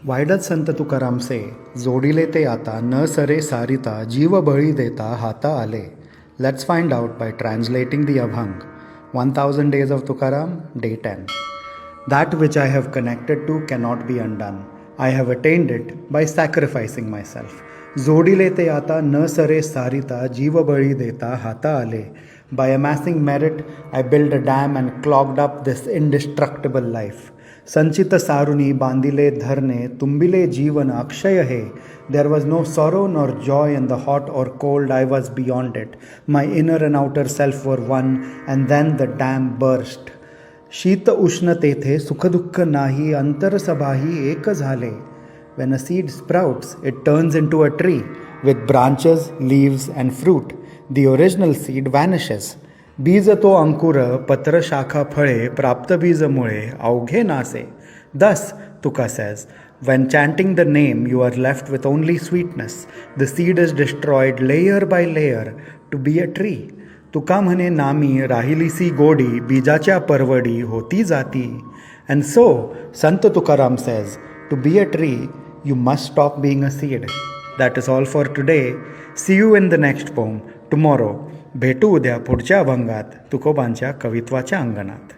Why does Sant Tukaram say, जोडिले ते आता न सरे सारिता जीव बळी देता हाता आले? Let's find out by translating the Abhang. 1000 Days of Tukaram, Day 10. That which I have connected to cannot be undone. I have attained it by sacrificing myself. जोडिले ते आता न सरे सारिता जीव बळी देता हाता आले. By amassing merit, I built a dam and clogged up this indestructible life. संचित सारुनी बांधिले धरणे तुंबिले जीवन अक्षय हे. There was no sorrow nor joy in the hot or cold. I was beyond it. My inner and outer self were one, and then the dam burst. शीत उष्ण तेथे सुखदुःख नाही अंतर सभाही एक झाले. When a seed sprouts, it turns into a tree with branches, leaves and fruit. The original seed vanishes. बीज तो अंकुर पत्र शाखा फळे प्राप्त बीज मुळे अवघे नासे. Thus, Tuka says, when chanting the name you are left with only sweetness. The seed is destroyed layer by layer to be a tree. तुका म्हणे नामी राहिलीसी गोडी बीजाच्या परवडी होती जाती. And so, Sant Tukaram says, to be a tree, you must stop being a seed. That is all for today. See you in the next poem tomorrow. भेटू उद्या पुढच्या अभंगात तुकोबांच्या कवित्वाच्या अंगणात.